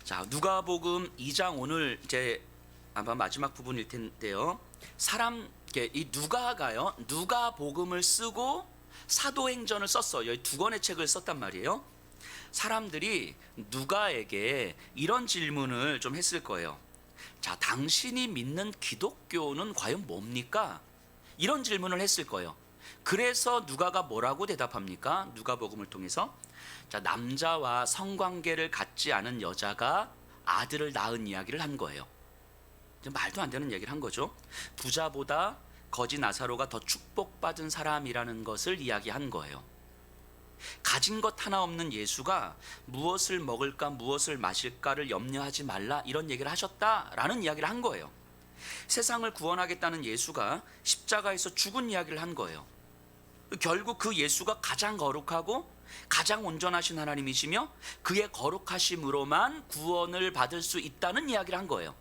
자, 누가복음 2장 오늘 이제 아마 마지막 부분일 텐데요. 이 누가가요. 누가복음을 쓰고 사도행전을 썼어요. 이 두 권의 책을 썼단 말이에요. 사람들이 누가에게 이런 질문을 좀 했을 거예요. 자, 당신이 믿는 기독교는 과연 뭡니까? 이런 질문을 했을 거예요. 그래서 누가가 뭐라고 대답합니까? 누가복음을 통해서 자, 남자와 성관계를 갖지 않은 여자가 아들을 낳은 이야기를 한 거예요. 말도 안 되는 얘기를 한 거죠. 부자보다 거지 나사로가 더 축복받은 사람이라는 것을 이야기한 거예요. 가진 것 하나 없는 예수가 무엇을 먹을까 무엇을 마실까를 염려하지 말라 이런 얘기를 하셨다라는 이야기를 한 거예요. 세상을 구원하겠다는 예수가 십자가에서 죽은 이야기를 한 거예요. 결국 그 예수가 가장 거룩하고 가장 온전하신 하나님이시며 그의 거룩하심으로만 구원을 받을 수 있다는 이야기를 한 거예요.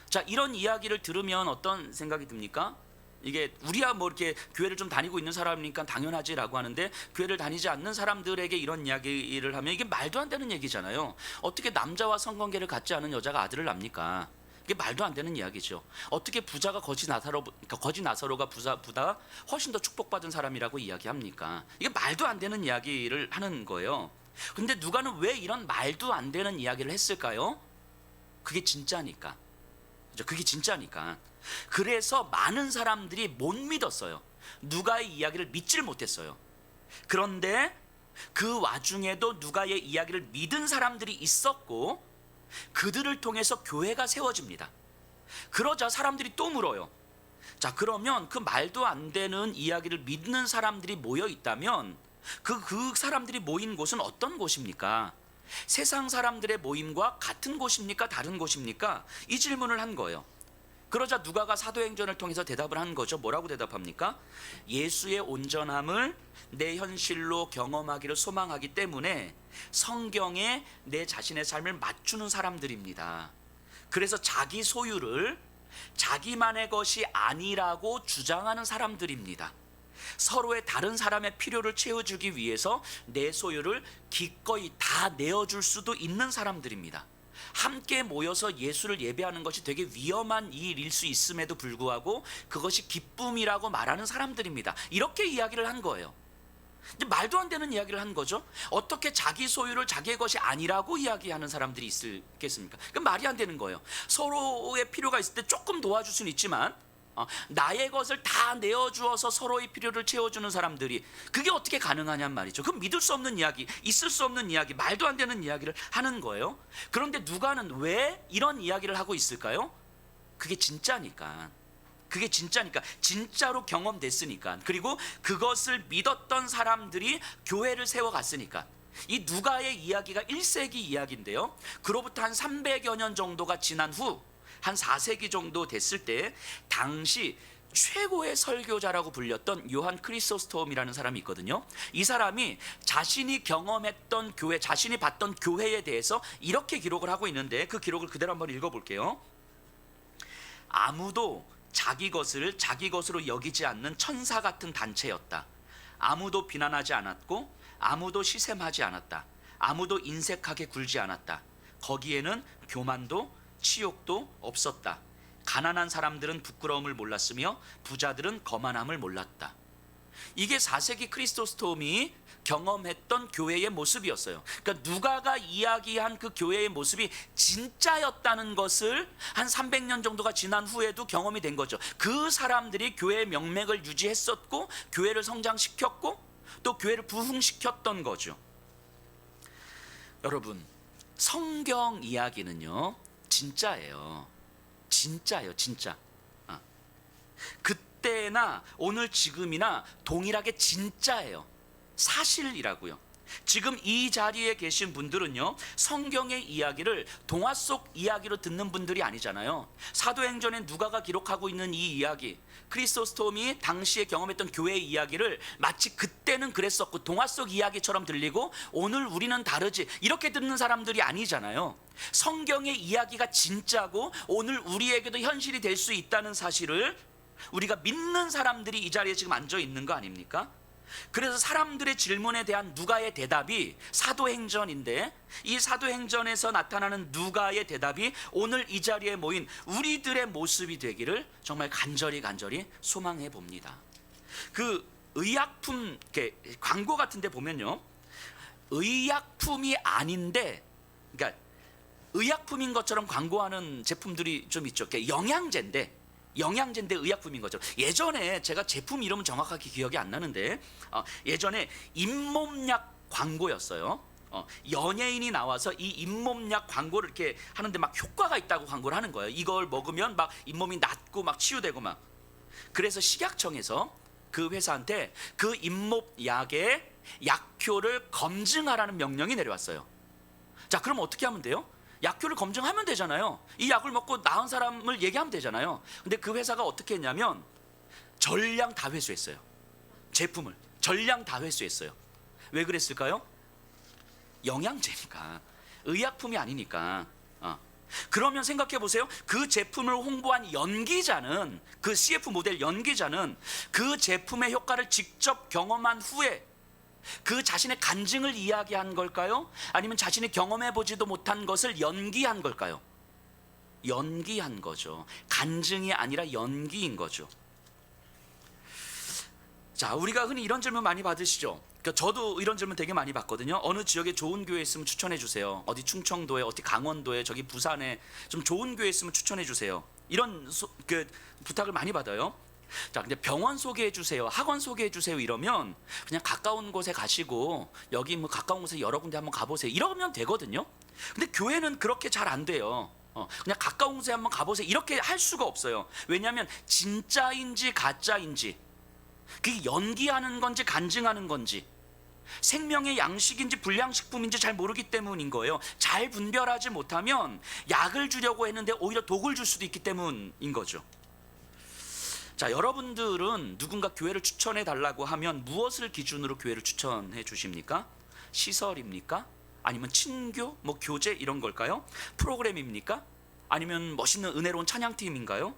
자, 이런 이야기를 들으면 어떤 생각이 듭니까? 이게 우리야 뭐 이렇게 교회를 좀 다니고 있는 사람이니까 당연하지라고 하는데, 교회를 다니지 않는 사람들에게 이런 이야기를 하면 이게 말도 안 되는 얘기잖아요. 어떻게 남자와 성관계를 갖지 않은 여자가 아들을 낳습니까? 이게 말도 안 되는 이야기죠. 어떻게 부자가 거지 나사로가 부자보다 훨씬 더 축복받은 사람이라고 이야기합니까? 이게 말도 안 되는 이야기를 하는 거예요. 근데 누가는 왜 이런 말도 안 되는 이야기를 했을까요? 그게 진짜니까. 그게 진짜니까. 그래서 많은 사람들이 못 믿었어요. 누가의 이야기를 믿질 못했어요. 그런데 그 와중에도 누가의 이야기를 믿은 사람들이 있었고, 그들을 통해서 교회가 세워집니다. 그러자 사람들이 또 물어요. 자, 그러면 그 말도 안 되는 이야기를 믿는 사람들이 모여 있다면 그 사람들이 모인 곳은 어떤 곳입니까? 세상 사람들의 모임과 같은 곳입니까? 다른 곳입니까? 이 질문을 한 거예요. 그러자 누가가 사도행전을 통해서 대답을 한 거죠. 뭐라고 대답합니까? 예수의 온전함을 내 현실로 경험하기를 소망하기 때문에 성경에 내 자신의 삶을 맞추는 사람들입니다. 그래서 자기 소유를 자기만의 것이 아니라고 주장하는 사람들입니다. 서로의 다른 사람의 필요를 채워주기 위해서 내 소유를 기꺼이 다 내어줄 수도 있는 사람들입니다. 함께 모여서 예수를 예배하는 것이 되게 위험한 일일 수 있음에도 불구하고 그것이 기쁨이라고 말하는 사람들입니다. 이렇게 이야기를 한 거예요. 근데 말도 안 되는 이야기를 한 거죠. 어떻게 자기 소유를 자기의 것이 아니라고 이야기하는 사람들이 있겠습니까? 그 말이 안 되는 거예요. 서로의 필요가 있을 때 조금 도와줄 수는 있지만 나의 것을 다 내어주어서 서로의 필요를 채워주는 사람들이 그게 어떻게 가능하냔 말이죠. 그건 믿을 수 없는 이야기, 있을 수 없는 이야기, 말도 안 되는 이야기를 하는 거예요. 그런데 누가는 왜 이런 이야기를 하고 있을까요? 그게 진짜니까. 그게 진짜니까. 진짜로 경험됐으니까. 그리고 그것을 믿었던 사람들이 교회를 세워갔으니까. 이 누가의 이야기가 1세기 이야기인데요, 그로부터 한 300여 년 정도가 지난 후 한 4세기 정도 됐을 때 당시 최고의 설교자라고 불렸던 요한 크리소스톰이라는 사람이 있거든요. 이 사람이 자신이 경험했던 교회, 자신이 봤던 교회에 대해서 이렇게 기록을 하고 있는데, 그 기록을 그대로 한번 읽어볼게요. 아무도 자기 것을 자기 것으로 여기지 않는 천사 같은 단체였다. 아무도 비난하지 않았고 아무도 시샘하지 않았다. 아무도 인색하게 굴지 않았다. 거기에는 교만도 치욕도 없었다. 가난한 사람들은 부끄러움을 몰랐으며 부자들은 거만함을 몰랐다. 이게 4세기 크리스토스톰이 경험했던 교회의 모습이었어요. 그러니까 누가가 이야기한 그 교회의 모습이 진짜였다는 것을 한 300년 정도가 지난 후에도 경험이 된 거죠. 그 사람들이 교회의 명맥을 유지했었고 교회를 성장시켰고 또 교회를 부흥시켰던 거죠. 여러분, 성경 이야기는요 진짜예요. 진짜예요, 진짜. 그때나 오늘 지금이나 동일하게 진짜예요. 사실이라고요. 지금 이 자리에 계신 분들은요, 성경의 이야기를 동화 속 이야기로 듣는 분들이 아니잖아요. 사도행전에 누가가 기록하고 있는 이 이야기, 크리소스톰이 당시에 경험했던 교회의 이야기를 마치 그때는 그랬었고 동화 속 이야기처럼 들리고 오늘 우리는 다르지 이렇게 듣는 사람들이 아니잖아요. 성경의 이야기가 진짜고 오늘 우리에게도 현실이 될 수 있다는 사실을 우리가 믿는 사람들이 이 자리에 지금 앉아 있는 거 아닙니까? 그래서 사람들의 질문에 대한 누가의 대답이 사도행전인데, 이 사도행전에서 나타나는 누가의 대답이 오늘 이 자리에 모인 우리들의 모습이 되기를 정말 간절히 소망해 봅니다. 그 의약품 광고 같은 데 보면요, 의약품이 아닌데, 그러니까 의약품인 것처럼 광고하는 제품들이 좀 있죠. 영양제인데 의약품인 것처럼. 예전에 제가 제품 이름은 정확하게 기억이 안 나는데, 예전에 잇몸약 광고였어요. 연예인이 나와서 이 잇몸약 광고를 이렇게 하는데 막 효과가 있다고 광고를 하는 거예요. 이걸 먹으면 막 잇몸이 낫고 막 치유되고 막. 그래서 식약청에서 그 회사한테 그 잇몸약의 약효를 검증하라는 명령이 내려왔어요. 자, 그럼 어떻게 하면 돼요? 약효를 검증하면 되잖아요. 이 약을 먹고 나은 사람을 얘기하면 되잖아요. 근데 그 회사가 어떻게 했냐면 전량 다 회수했어요. 제품을 전량 다 회수했어요. 왜 그랬을까요? 영양제니까, 의약품이 아니니까. 그러면 생각해 보세요. 그 제품을 홍보한 연기자는, 그 CF 모델 연기자는 그 제품의 효과를 직접 경험한 후에 그 자신의 간증을 이야기한 걸까요? 아니면 자신이 경험해 보지도 못한 것을 연기한 걸까요? 연기한 거죠. 간증이 아니라 연기인 거죠. 자, 우리가 흔히 이런 질문 많이 받으시죠? 그러니까 저도 이런 질문 되게 많이 받거든요. 어느 지역에 좋은 교회 있으면 추천해 주세요. 어디 충청도에, 어디 강원도에, 저기 부산에 좀 좋은 교회 있으면 추천해 주세요. 이런 부탁을 많이 받아요. 자, 근데 병원 소개해 주세요, 학원 소개해 주세요 이러면 그냥 가까운 곳에 가시고, 여기 뭐 가까운 곳에 여러 군데 한번 가보세요 이러면 되거든요. 근데 교회는 그렇게 잘 안 돼요. 그냥 가까운 곳에 한번 가보세요 이렇게 할 수가 없어요. 왜냐하면 진짜인지 가짜인지, 그게 연기하는 건지 간증하는 건지, 생명의 양식인지 불량식품인지 잘 모르기 때문인 거예요. 잘 분별하지 못하면 약을 주려고 했는데 오히려 독을 줄 수도 있기 때문인 거죠. 자, 여러분들은 누군가 교회를 추천해 달라고 하면 무엇을 기준으로 교회를 추천해 주십니까? 시설입니까? 아니면 친교, 뭐 교제 이런 걸까요? 프로그램입니까? 아니면 멋있는 은혜로운 찬양팀인가요?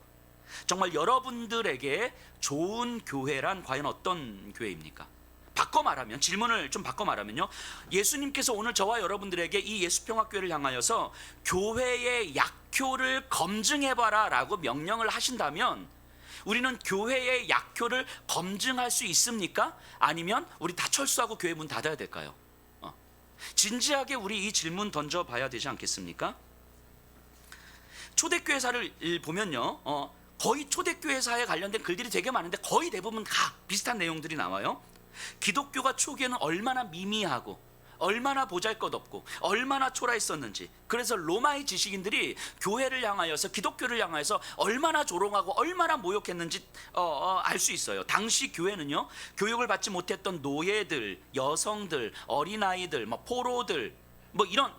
정말 여러분들에게 좋은 교회란 과연 어떤 교회입니까? 바꿔 말하면, 질문을 좀 바꿔 말하면요, 예수님께서 오늘 저와 여러분들에게 이 예수평화교회를 향하여서 교회의 약효를 검증해봐라 라고 명령을 하신다면, 우리는 교회의 약효를 검증할 수 있습니까? 아니면 우리 다 철수하고 교회 문 닫아야 될까요? 진지하게 우리 이 질문 던져봐야 되지 않겠습니까? 초대교회사를 보면요, 거의 초대교회사에 관련된 글들이 되게 많은데 거의 대부분 다 비슷한 내용들이 나와요. 기독교가 초기에는 얼마나 미미하고 얼마나 보잘것없고 얼마나 초라했었는지, 그래서 로마의 지식인들이 교회를 향하여서, 기독교를 향하여서 얼마나 조롱하고 얼마나 모욕했는지 알 수 있어요. 당시 교회는요, 교육을 받지 못했던 노예들, 여성들, 어린아이들, 포로들,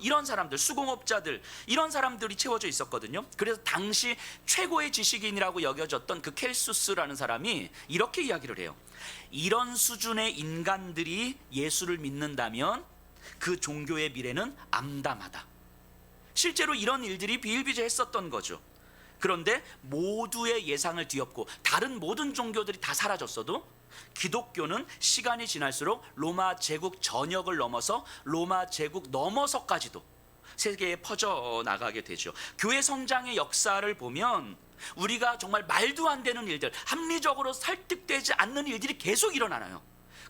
이런 사람들, 수공업자들, 이런 사람들이 채워져 있었거든요. 그래서 당시 최고의 지식인이라고 여겨졌던 그 켈수스라는 사람이 이렇게 이야기를 해요. 이런 수준의 인간들이 예수를 믿는다면 그 종교의 미래는 암담하다. 실제로 이런 일들이 비일비재했었던 거죠. 그런데 모두의 예상을 뒤엎고 다른 모든 종교들이 다 사라졌어도 기독교는 시간이 지날수록 로마 제국 전역을 넘어서 로마 제국 넘어서까지도 세계에 퍼져나가게 되죠. 교회 성장의 역사를 보면 우리가 정말 말도 안 되는 일들, 합리적으로 설득되지 않는 일들이 계속 일어나요.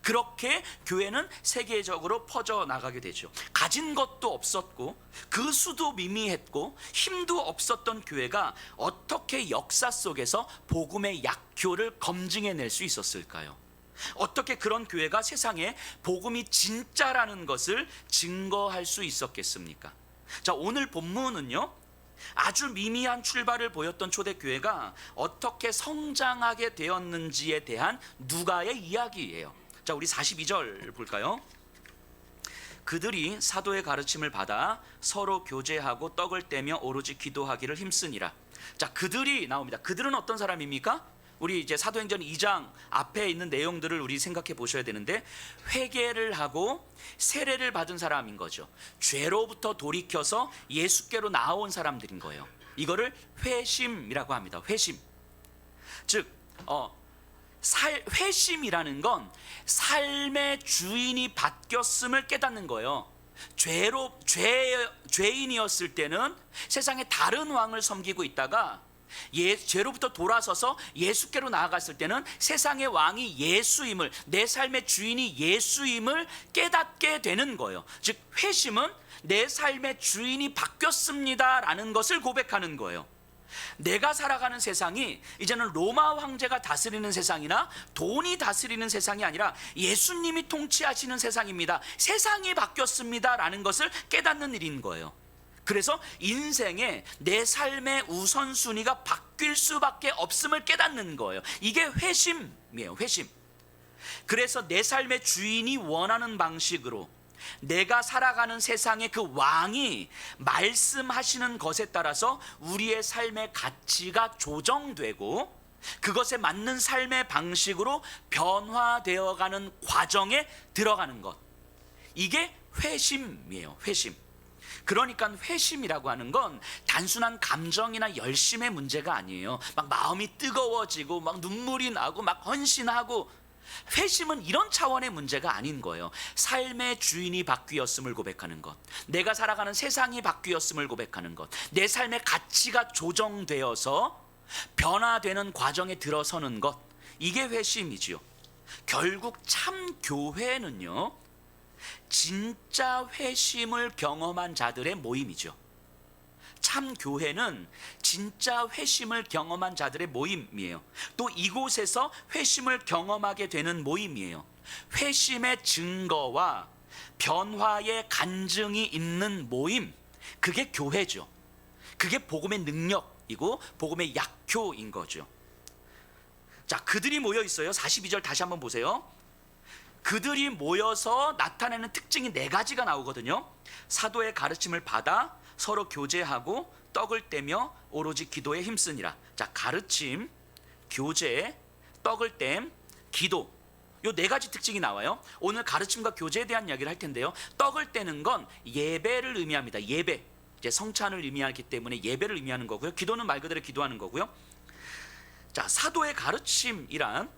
그렇게 교회는 세계적으로 퍼져나가게 되죠. 가진 것도 없었고 그 수도 미미했고 힘도 없었던 교회가 어떻게 역사 속에서 복음의 약효를 검증해낼 수 있었을까요? 어떻게 그런 교회가 세상에 복음이 진짜라는 것을 증거할 수 있었겠습니까? 자, 오늘 본문은요, 아주 미미한 출발을 보였던 초대교회가 어떻게 성장하게 되었는지에 대한 누가의 이야기예요. 자, 우리 42절 볼까요? 그들이 사도의 가르침을 받아 서로 교제하고 떡을 떼며 오로지 기도하기를 힘쓰니라. 자, 그들이 나옵니다. 그들은 어떤 사람입니까? 우리 이제 사도행전 2장 앞에 있는 내용들을 우리 생각해 보셔야 되는데, 회개를 하고 세례를 받은 사람인 거죠. 죄로부터 돌이켜서 예수께로 나온 사람들인 거예요. 이거를 회심이라고 합니다. 회심. 즉 회심이라는 건 삶의 주인이 바뀌었음을 깨닫는 거예요. 죄인이었을 때는 세상에 다른 왕을 섬기고 있다가 죄로부터 돌아서서 예수께로 나아갔을 때는 세상의 왕이 예수임을, 내 삶의 주인이 예수임을 깨닫게 되는 거예요. 즉 회심은 내 삶의 주인이 바뀌었습니다라는 것을 고백하는 거예요. 내가 살아가는 세상이 이제는 로마 황제가 다스리는 세상이나 돈이 다스리는 세상이 아니라 예수님이 통치하시는 세상입니다. 세상이 바뀌었습니다라는 것을 깨닫는 일인 거예요. 그래서 인생에 내 삶의 우선순위가 바뀔 수밖에 없음을 깨닫는 거예요. 이게 회심이에요. 회심. 그래서 내 삶의 주인이 원하는 방식으로 내가 살아가는 세상의 그 왕이 말씀하시는 것에 따라서 우리의 삶의 가치가 조정되고 그것에 맞는 삶의 방식으로 변화되어가는 과정에 들어가는 것, 이게 회심이에요. 회심. 그러니까 회심이라고 하는 건 단순한 감정이나 열심의 문제가 아니에요. 막 마음이 뜨거워지고 막 눈물이 나고 막 헌신하고, 회심은 이런 차원의 문제가 아닌 거예요. 삶의 주인이 바뀌었음을 고백하는 것, 내가 살아가는 세상이 바뀌었음을 고백하는 것, 내 삶의 가치가 조정되어서 변화되는 과정에 들어서는 것, 이게 회심이지요. 결국 참 교회는요, 진짜 회심을 경험한 자들의 모임이죠. 참 교회는 진짜 회심을 경험한 자들의 모임이에요. 또 이곳에서 회심을 경험하게 되는 모임이에요. 회심의 증거와 변화의 간증이 있는 모임, 그게 교회죠. 그게 복음의 능력이고 복음의 약효인 거죠. 자, 그들이 모여 있어요. 42절 다시 한번 보세요. 그들이 모여서 나타내는 특징이 4가지가 나오거든요. 사도의 가르침을 받아 서로 교제하고 떡을 떼며 오로지 기도에 힘쓰니라. 자, 가르침, 교제, 떡을 댐, 기도, 요 4가지 특징이 나와요. 오늘 가르침과 교제에 대한 이야기를 할 텐데요. 떡을 떼는 건 예배를 의미합니다. 예배, 이제 성찬을 의미하기 때문에 예배를 의미하는 거고요. 기도는 말 그대로 기도하는 거고요. 자, 사도의 가르침이란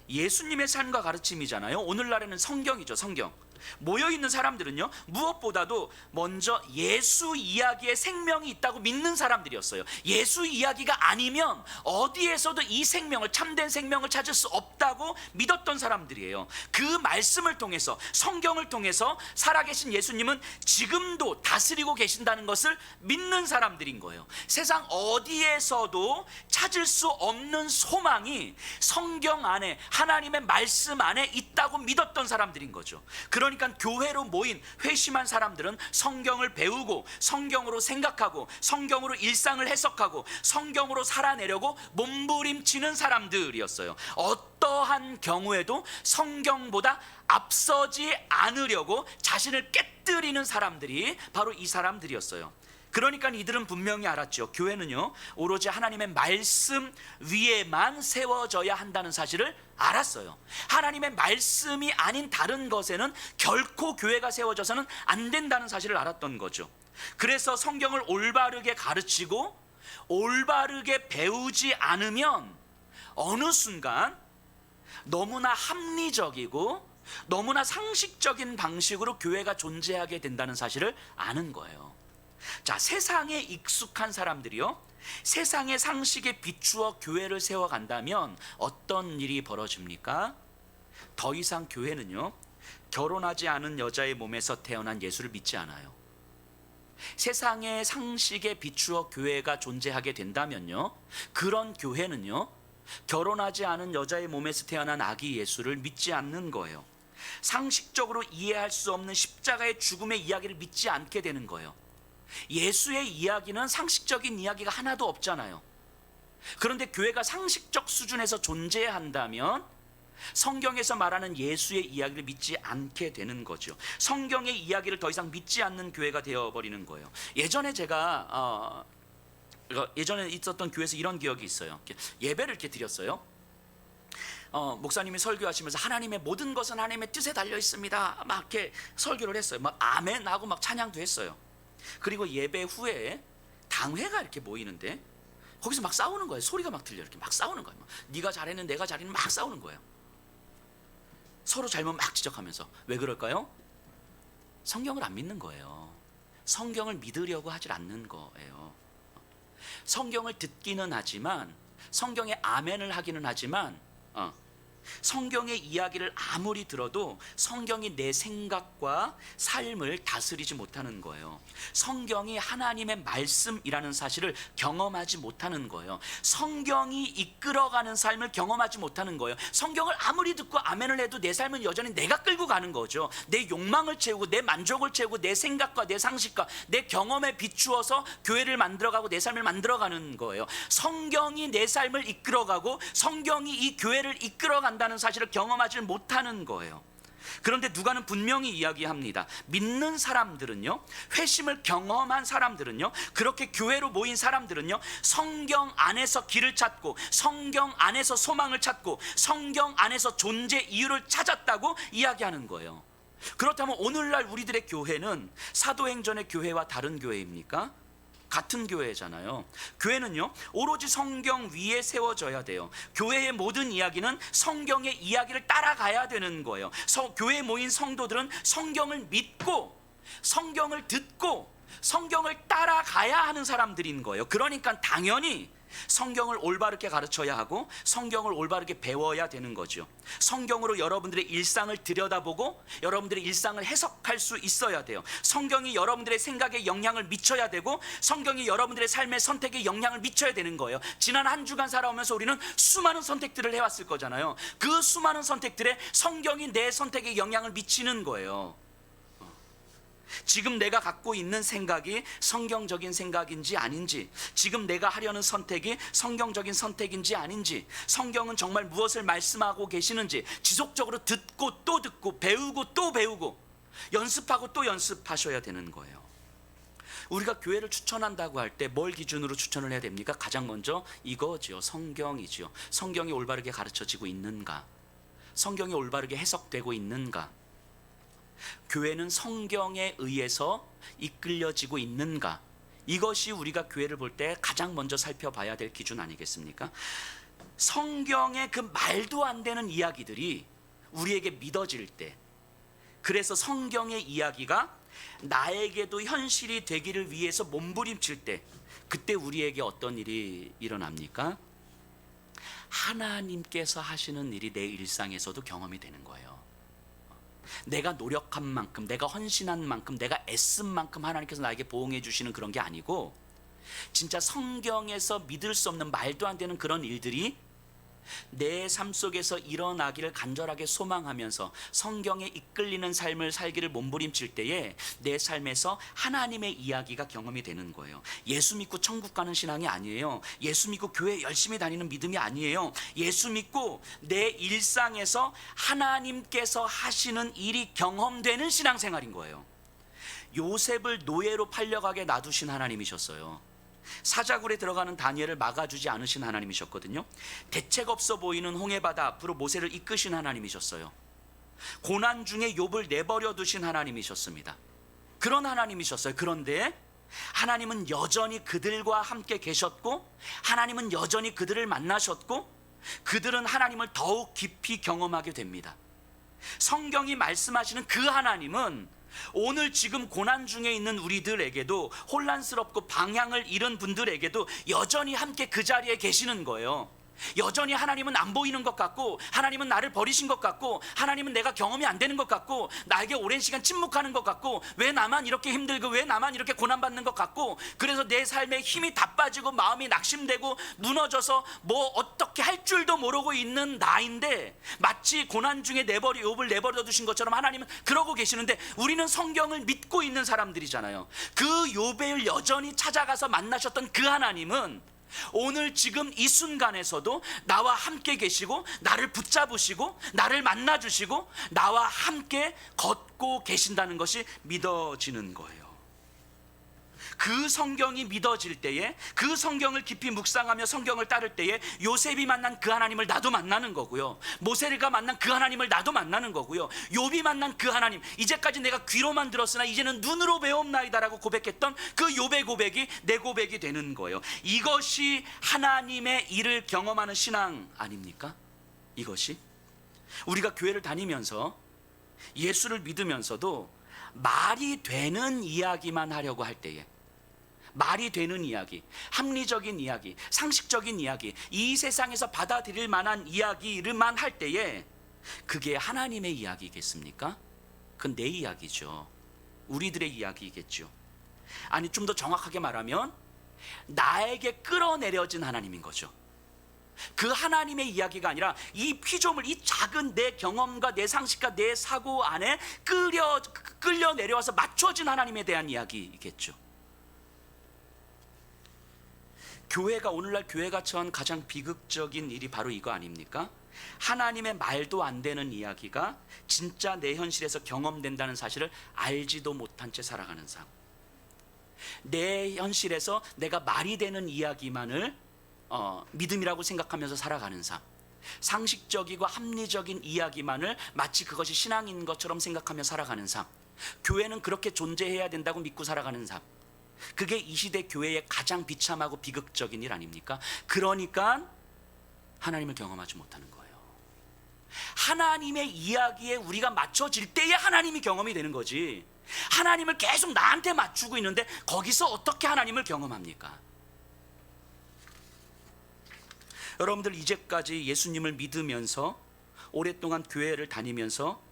예수님의 삶과 가르침이잖아요. 오늘날에는 성경이죠. 성경. 모여있는 사람들은요, 무엇보다도 먼저 예수 이야기에 생명이 있다고 믿는 사람들이었어요. 예수 이야기가 아니면 어디에서도 이 생명을, 참된 생명을 찾을 수 없다고 믿었던 사람들이에요. 그 말씀을 통해서, 성경을 통해서 살아계신 예수님은 지금도 다스리고 계신다는 것을 믿는 사람들인 거예요. 세상 어디에서도 찾을 수 없는 소망이 성경 안에, 하나님의 말씀 안에 있다고 믿었던 사람들인 거죠. 그러니까 교회로 모인 회심한 사람들은 성경을 배우고 성경으로 생각하고 성경으로 일상을 해석하고 성경으로 살아내려고 몸부림치는 사람들이었어요. 어떠한 경우에도 성경보다 앞서지 않으려고 자신을 깨뜨리는 사람들이 바로 이 사람들이었어요. 그러니까 이들은 분명히 알았죠. 교회는요, 오로지 하나님의 말씀 위에만 세워져야 한다는 사실을 알았어요. 하나님의 말씀이 아닌 다른 것에는 결코 교회가 세워져서는 안 된다는 사실을 알았던 거죠. 그래서 성경을 올바르게 가르치고 올바르게 배우지 않으면 어느 순간 너무나 합리적이고 너무나 상식적인 방식으로 교회가 존재하게 된다는 사실을 아는 거예요. 자, 세상에 익숙한 사람들이요, 세상의 상식에 비추어 교회를 세워간다면 어떤 일이 벌어집니까? 더 이상 교회는요, 결혼하지 않은 여자의 몸에서 태어난 예수를 믿지 않아요. 세상의 상식에 비추어 교회가 존재하게 된다면요, 그런 교회는요, 결혼하지 않은 여자의 몸에서 태어난 아기 예수를 믿지 않는 거예요. 상식적으로 이해할 수 없는 십자가의 죽음의 이야기를 믿지 않게 되는 거예요. 예수의 이야기는 상식적인 이야기가 하나도 없잖아요. 그런데 교회가 상식적 수준에서 존재한다면 성경에서 말하는 예수의 이야기를 믿지 않게 되는 거죠. 성경의 이야기를 더 이상 믿지 않는 교회가 되어버리는 거예요. 예전에 제가 예전에 있었던 교회에서 이런 기억이 있어요. 예배를 이렇게 드렸어요. 목사님이 설교하시면서 하나님의 모든 것은 하나님의 뜻에 달려 있습니다, 막 이렇게 설교를 했어요. 막 아멘 하고 막 찬양도 했어요. 그리고 예배 후에 당회가 이렇게 모이는데 거기서 막 싸우는 거예요. 소리가 막 들려. 이렇게 막 싸우는 거예요. 막. 네가 잘했는 내가 잘했는 막 싸우는 거예요. 서로 잘못 막 지적하면서. 왜 그럴까요? 성경을 안 믿는 거예요. 성경을 믿으려고 하질 않는 거예요. 성경을 듣기는 하지만, 성경에 아멘을 하기는 하지만, 성경의 이야기를 아무리 들어도 성경이 내 생각과 삶을 다스리지 못하는 거예요. 성경이 하나님의 말씀이라는 사실을 경험하지 못하는 거예요. 성경이 이끌어가는 삶을 경험하지 못하는 거예요. 성경을 아무리 듣고 아멘을 해도 내 삶은 여전히 내가 끌고 가는 거죠. 내 욕망을 채우고 내 만족을 채우고 내 생각과 내 상식과 내 경험에 비추어서 교회를 만들어가고 내 삶을 만들어가는 거예요. 성경이 내 삶을 이끌어가고 성경이 이 교회를 이끌어간다는 사실을 경험하지 못하는 거예요. 그런데 누가는 분명히 이야기합니다. 믿는 사람들은요, 회심을 경험한 사람들은요, 그렇게 교회로 모인 사람들은요, 성경 안에서 길을 찾고 성경 안에서 소망을 찾고 성경 안에서 존재 이유를 찾았다고 이야기하는 거예요. 그렇다면 오늘날 우리들의 교회는 사도행전의 교회와 다른 교회입니까? 같은 교회잖아요. 교회는요, 오로지 성경 위에 세워져야 돼요. 교회의 모든 이야기는 성경의 이야기를 따라가야 되는 거예요. 교회에 모인 성도들은 성경을 믿고 성경을 듣고 성경을 따라가야 하는 사람들인 거예요. 그러니까 당연히 성경을 올바르게 가르쳐야 하고 성경을 올바르게 배워야 되는 거죠. 성경으로 여러분들의 일상을 들여다보고 여러분들의 일상을 해석할 수 있어야 돼요. 성경이 여러분들의 생각에 영향을 미쳐야 되고 성경이 여러분들의 삶의 선택에 영향을 미쳐야 되는 거예요. 지난 한 주간 살아오면서 우리는 수많은 선택들을 해왔을 거잖아요. 그 수많은 선택들에 성경이 내 선택에 영향을 미치는 거예요. 지금 내가 갖고 있는 생각이 성경적인 생각인지 아닌지, 지금 내가 하려는 선택이 성경적인 선택인지 아닌지, 성경은 정말 무엇을 말씀하고 계시는지 지속적으로 듣고 또 듣고 배우고 또 배우고 연습하고 또 연습하셔야 되는 거예요. 우리가 교회를 추천한다고 할 때 뭘 기준으로 추천을 해야 됩니까? 가장 먼저 이거지요. 성경이지요. 성경이 올바르게 가르쳐지고 있는가? 성경이 올바르게 해석되고 있는가? 교회는 성경에 의해서 이끌려지고 있는가? 이것이 우리가 교회를 볼 때 가장 먼저 살펴봐야 될 기준 아니겠습니까? 성경의 그 말도 안 되는 이야기들이 우리에게 믿어질 때, 그래서 성경의 이야기가 나에게도 현실이 되기를 위해서 몸부림칠 때, 그때 우리에게 어떤 일이 일어납니까? 하나님께서 하시는 일이 내 일상에서도 경험이 되는 거예요. 내가 노력한 만큼, 내가 헌신한 만큼, 내가 애쓴 만큼 하나님께서 나에게 보응해 주시는 그런 게 아니고, 진짜 성경에서 믿을 수 없는 말도 안 되는 그런 일들이 내 삶 속에서 일어나기를 간절하게 소망하면서 성경에 이끌리는 삶을 살기를 몸부림칠 때에 내 삶에서 하나님의 이야기가 경험이 되는 거예요. 예수 믿고 천국 가는 신앙이 아니에요. 예수 믿고 교회 열심히 다니는 믿음이 아니에요. 예수 믿고 내 일상에서 하나님께서 하시는 일이 경험되는 신앙생활인 거예요. 요셉을 노예로 팔려가게 놔두신 하나님이셨어요. 사자굴에 들어가는 다니엘을 막아주지 않으신 하나님이셨거든요. 대책 없어 보이는 홍해바다 앞으로 모세를 이끄신 하나님이셨어요. 고난 중에 욥을 내버려 두신 하나님이셨습니다. 그런 하나님이셨어요. 그런데 하나님은 여전히 그들과 함께 계셨고, 하나님은 여전히 그들을 만나셨고, 그들은 하나님을 더욱 깊이 경험하게 됩니다. 성경이 말씀하시는 그 하나님은 오늘 지금 고난 중에 있는 우리들에게도, 혼란스럽고 방향을 잃은 분들에게도 여전히 함께 그 자리에 계시는 거예요. 여전히 하나님은 안 보이는 것 같고, 하나님은 나를 버리신 것 같고, 하나님은 내가 경험이 안 되는 것 같고, 나에게 오랜 시간 침묵하는 것 같고, 왜 나만 이렇게 힘들고 왜 나만 이렇게 고난받는 것 같고, 그래서 내 삶에 힘이 다 빠지고 마음이 낙심되고 무너져서 뭐 어떻게 할 줄도 모르고 있는 나인데, 마치 고난 중에 욥을 내버려 두신 것처럼 하나님은 그러고 계시는데, 우리는 성경을 믿고 있는 사람들이잖아요. 그 욥을 여전히 찾아가서 만나셨던 그 하나님은 오늘 지금 이 순간에서도 나와 함께 계시고, 나를 붙잡으시고, 나를 만나주시고, 나와 함께 걷고 계신다는 것이 믿어지는 거예요. 그 성경이 믿어질 때에, 그 성경을 깊이 묵상하며 성경을 따를 때에 요셉이 만난 그 하나님을 나도 만나는 거고요, 모세가 만난 그 하나님을 나도 만나는 거고요, 욥이 만난 그 하나님, 이제까지 내가 귀로만 들었으나 이제는 눈으로 배움나이다라고 고백했던 그 욥의 고백이 내 고백이 되는 거예요. 이것이 하나님의 일을 경험하는 신앙 아닙니까? 이것이 우리가 교회를 다니면서 예수를 믿으면서도 말이 되는 이야기만 하려고 할 때에, 말이 되는 이야기, 합리적인 이야기, 상식적인 이야기, 이 세상에서 받아들일 만한 이야기를만 할 때에 그게 하나님의 이야기겠습니까? 그건 내 이야기죠. 우리들의 이야기겠죠. 아니, 좀 더 정확하게 말하면 나에게 끌어내려진 하나님인 거죠. 그 하나님의 이야기가 아니라 이 피조물, 이 작은 내 경험과 내 상식과 내 사고 안에 끌려 내려와서 맞춰진 하나님에 대한 이야기겠죠. 교회가, 오늘날 교회가 처한 가장 비극적인 일이 바로 이거 아닙니까? 하나님의 말도 안 되는 이야기가 진짜 내 현실에서 경험된다는 사실을 알지도 못한 채 살아가는 삶. 내 현실에서 내가 말이 되는 이야기만을 믿음이라고 생각하면서 살아가는 삶, 상식적이고 합리적인 이야기만을 마치 그것이 신앙인 것처럼 생각하며 살아가는 삶, 교회는 그렇게 존재해야 된다고 믿고 살아가는 삶, 그게 이 시대 교회의 가장 비참하고 비극적인 일 아닙니까? 그러니까 하나님을 경험하지 못하는 거예요. 하나님의 이야기에 우리가 맞춰질 때에 하나님이 경험이 되는 거지, 하나님을 계속 나한테 맞추고 있는데 거기서 어떻게 하나님을 경험합니까? 여러분들 이제까지 예수님을 믿으면서 오랫동안 교회를 다니면서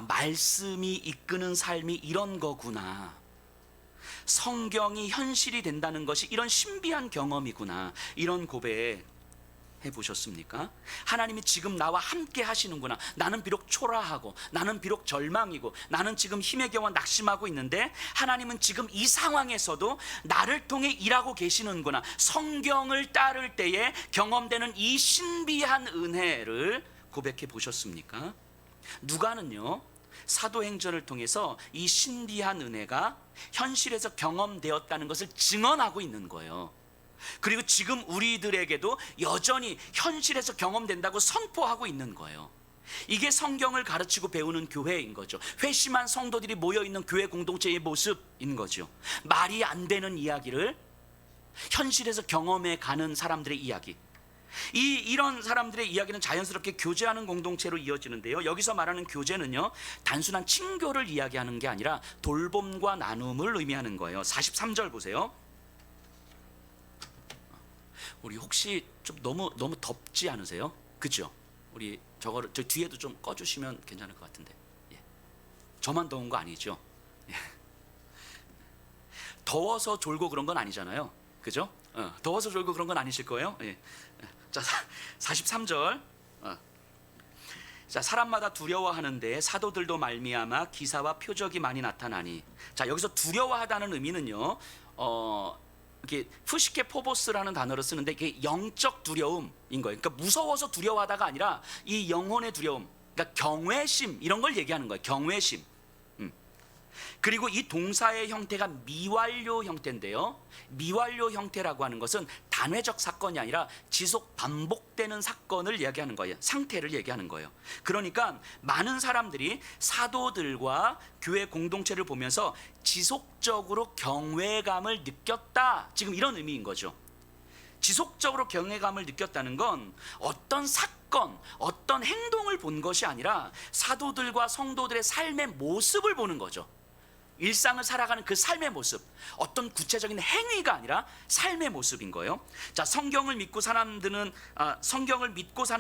말씀이 이끄는 삶이 이런 거구나, 성경이 현실이 된다는 것이 이런 신비한 경험이구나, 이런 고백 해보셨습니까? 하나님이 지금 나와 함께 하시는구나. 나는 비록 초라하고, 나는 비록 절망이고, 나는 지금 힘의 경험 낙심하고 있는데 하나님은 지금 이 상황에서도 나를 통해 일하고 계시는구나. 성경을 따를 때에 경험되는 이 신비한 은혜를 고백해 보셨습니까? 누가는요, 사도행전을 통해서 이 신비한 은혜가 현실에서 경험되었다는 것을 증언하고 있는 거예요. 그리고 지금 우리들에게도 여전히 현실에서 경험된다고 선포하고 있는 거예요. 이게 성경을 가르치고 배우는 교회인 거죠. 회심한 성도들이 모여있는 교회 공동체의 모습인 거죠. 말이 안 되는 이야기를 현실에서 경험해 가는 사람들의 이야기, 이런 사람들의 이야기는 자연스럽게 교제하는 공동체로 이어지는데요, 여기서 말하는 교제는요, 단순한 친교를 이야기하는 게 아니라 돌봄과 나눔을 의미하는 거예요. 43절 보세요. 우리 혹시 좀 너무 덥지 않으세요? 그죠? 우리 저 뒤에도 좀 꺼주시면 괜찮을 것 같은데. 예. 저만 더운 거 아니죠? 예. 더워서 졸고 그런 건 아니잖아요. 그죠? 더워서 졸고 그런 건 아니실 거예요. 예. 자, 43절. 자, 사람마다 두려워하는데 사도들도 말미암아 기사와 표적이 많이 나타나니. 자, 여기서 두려워하다는 의미는요, 이게 푸시케 포보스라는 단어를 쓰는데 이게 영적 두려움인 거예요. 그러니까 무서워서 두려워하다가 아니라 이 영혼의 두려움, 그러니까 경외심, 이런 걸 얘기하는 거예요. 경외심. 그리고 이 동사의 형태가 미완료 형태인데요, 미완료 형태라고 하는 것은 단회적 사건이 아니라 지속 반복되는 사건을 얘기하는 거예요. 상태를 얘기하는 거예요. 그러니까 많은 사람들이 사도들과 교회 공동체를 보면서 지속적으로 경외감을 느꼈다, 지금 이런 의미인 거죠. 지속적으로 경외감을 느꼈다는 건 어떤 사건, 어떤 행동을 본 것이 아니라 사도들과 성도들의 삶의 모습을 보는 거죠. 일상을 살아가는 그 삶의 모습, 어떤 구체적인 행위가 아니라 삶의 모습인 거예요. 자, 성경을 믿고 사는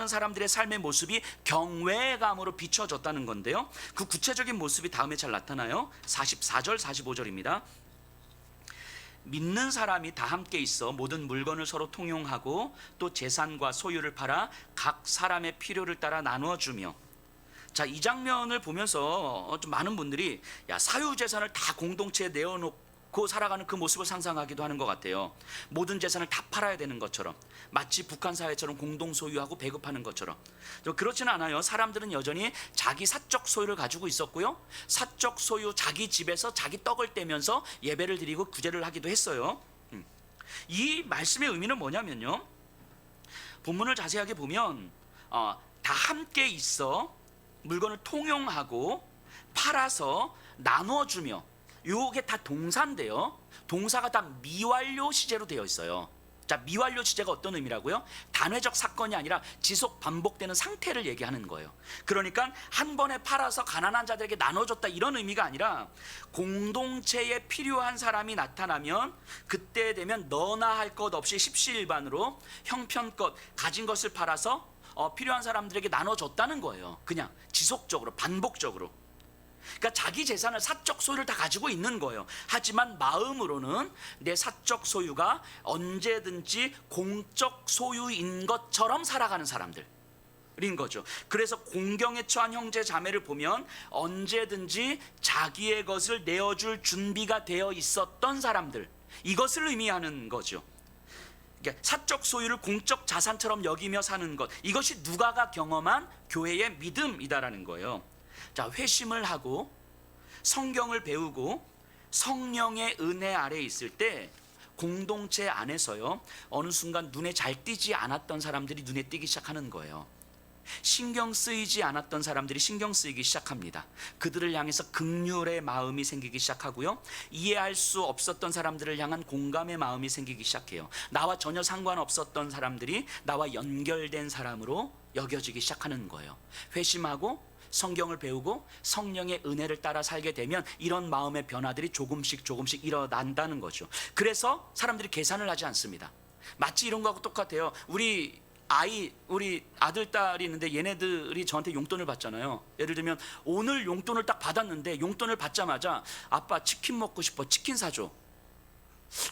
사람들의 삶의 모습이 경외감으로 비춰졌다는 건데요, 그 구체적인 모습이 다음에 잘 나타나요. 44절 45절입니다. 믿는 사람이 다 함께 있어 모든 물건을 서로 통용하고 또 재산과 소유를 팔아 각 사람의 필요를 따라 나누어 주며. 자, 이 장면을 보면서 좀 많은 분들이, 야, 사유재산을 다 공동체에 내어놓고 않고 살아가는 그 모습을 상상하기도 하는 것 같아요. 모든 재산을 다 팔아야 되는 것처럼, 마치 북한 사회처럼 공동 소유하고 배급하는 것처럼. 그렇지는 않아요. 사람들은 여전히 자기 사적 소유를 가지고 있었고요, 사적 소유 자기 집에서 자기 떡을 떼면서 예배를 드리고 구제를 하기도 했어요. 이 말씀의 의미는 뭐냐면요, 본문을 자세하게 보면 다 함께 있어 물건을 통용하고 팔아서 나눠주며, 요게 다 동사인데요, 동사가 다 미완료 시제로 되어 있어요. 자, 미완료 시제가 어떤 의미라고요? 단회적 사건이 아니라 지속 반복되는 상태를 얘기하는 거예요. 그러니까 한 번에 팔아서 가난한 자들에게 나눠줬다 이런 의미가 아니라, 공동체에 필요한 사람이 나타나면 그때 되면 너나 할 것 없이 십시일반으로 형편껏 가진 것을 팔아서 필요한 사람들에게 나눠줬다는 거예요. 그냥 지속적으로 반복적으로. 그러니까 자기 재산을, 사적 소유를 다 가지고 있는 거예요. 하지만 마음으로는 내 사적 소유가 언제든지 공적 소유인 것처럼 살아가는 사람들인 거죠. 그래서 공경에 처한 형제 자매를 보면 언제든지 자기의 것을 내어줄 준비가 되어 있었던 사람들, 이것을 의미하는 거죠. 그러니까 사적 소유를 공적 자산처럼 여기며 사는 것, 이것이 누가가 경험한 교회의 믿음이다라는 거예요. 자, 회심을 하고 성경을 배우고 성령의 은혜 아래 있을 때 공동체 안에서요, 어느 순간 눈에 잘 띄지 않았던 사람들이 눈에 띄기 시작하는 거예요. 신경 쓰이지 않았던 사람들이 신경 쓰이기 시작합니다. 그들을 향해서 긍휼의 마음이 생기기 시작하고요, 이해할 수 없었던 사람들을 향한 공감의 마음이 생기기 시작해요. 나와 전혀 상관없었던 사람들이 나와 연결된 사람으로 여겨지기 시작하는 거예요. 회심하고 성경을 배우고 성령의 은혜를 따라 살게 되면 이런 마음의 변화들이 조금씩 일어난다는 거죠. 그래서 사람들이 계산을 하지 않습니다. 마치 이런 거하고 똑같아요. 우리 아들, 딸이 있는데 얘네들이 저한테 용돈을 받잖아요. 예를 들면 오늘 용돈을 딱 받았는데, 용돈을 받자마자 아빠 치킨 먹고 싶어, 치킨 사줘,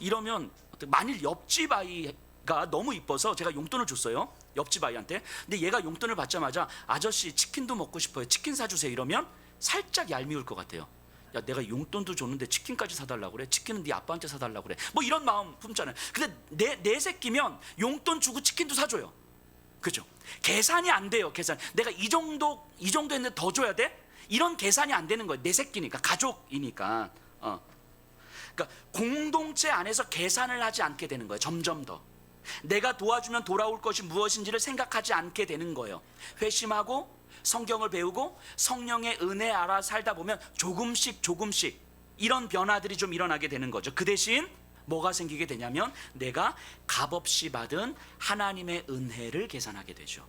이러면, 만일 옆집 아이가 너무 이뻐서 제가 용돈을 줬어요, 옆집 아이한테. 근데 얘가 용돈을 받자마자 아저씨 치킨도 먹고 싶어요, 치킨 사주세요, 이러면 살짝 얄미울 것 같아요. 야, 내가 용돈도 줬는데 치킨까지 사달라고 그래? 치킨은 네 아빠한테 사달라고 그래? 뭐 이런 마음 품잖아요. 근데 내 새끼면 용돈 주고 치킨도 사줘요. 그죠? 계산이 안 돼요. 계산. 내가 이 정도 했는데 더 줘야 돼? 이런 계산이 안 되는 거예요. 내 새끼니까, 가족이니까. 그러니까 공동체 안에서 계산을 하지 않게 되는 거예요. 점점 더 내가 도와주면 돌아올 것이 무엇인지를 생각하지 않게 되는 거예요. 회심하고 성경을 배우고 성령의 은혜 알아 살다 보면 조금씩 이런 변화들이 좀 일어나게 되는 거죠. 그 대신 뭐가 생기게 되냐면, 내가 값없이 받은 하나님의 은혜를 계산하게 되죠.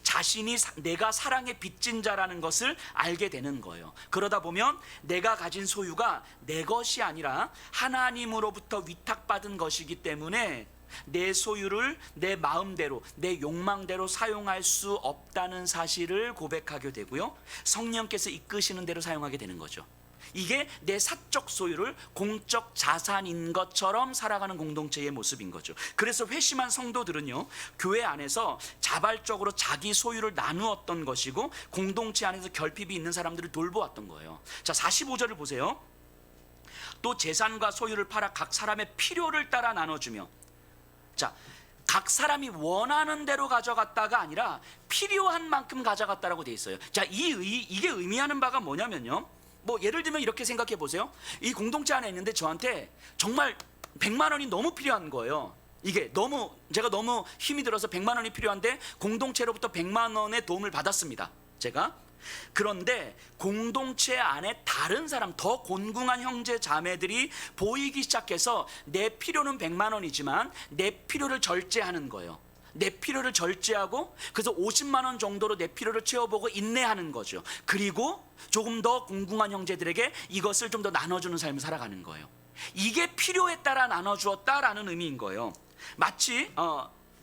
자신이 내가 사랑에 빚진 자라는 것을 알게 되는 거예요. 그러다 보면 내가 가진 소유가 내 것이 아니라 하나님으로부터 위탁받은 것이기 때문에 내 소유를 내 마음대로, 내 욕망대로 사용할 수 없다는 사실을 고백하게 되고요, 성령께서 이끄시는 대로 사용하게 되는 거죠. 이게 내 사적 소유를 공적 자산인 것처럼 살아가는 공동체의 모습인 거죠. 그래서 회심한 성도들은요, 교회 안에서 자발적으로 자기 소유를 나누었던 것이고, 공동체 안에서 결핍이 있는 사람들을 돌보았던 거예요. 자, 45절을 보세요. 또 재산과 소유를 팔아 각 사람의 필요를 따라 나눠주며. 자, 각 사람이 원하는 대로 가져갔다가 아니라 필요한 만큼 가져갔다라고 돼 있어요. 자, 이게 의미하는 바가 뭐냐면요, 뭐 예를 들면 이렇게 생각해 보세요. 이 공동체 안에 있는데 저한테 정말 100만 원이 너무 필요한 거예요. 이게 제가 너무 힘이 들어서 100만 원이 필요한데 공동체로부터 100만 원의 도움을 받았습니다, 제가. 그런데 공동체 안에 다른 사람, 더 곤궁한 형제 자매들이 보이기 시작해서 내 필요는 100만 원이지만 내 필요를 절제하는 거예요. 내 필요를 절제하고, 그래서 50만 원 정도로 내 필요를 채워보고 인내하는 거죠. 그리고 조금 더 곤궁한 형제들에게 이것을 좀 더 나눠주는 삶을 살아가는 거예요. 이게 필요에 따라 나눠주었다라는 의미인 거예요. 마치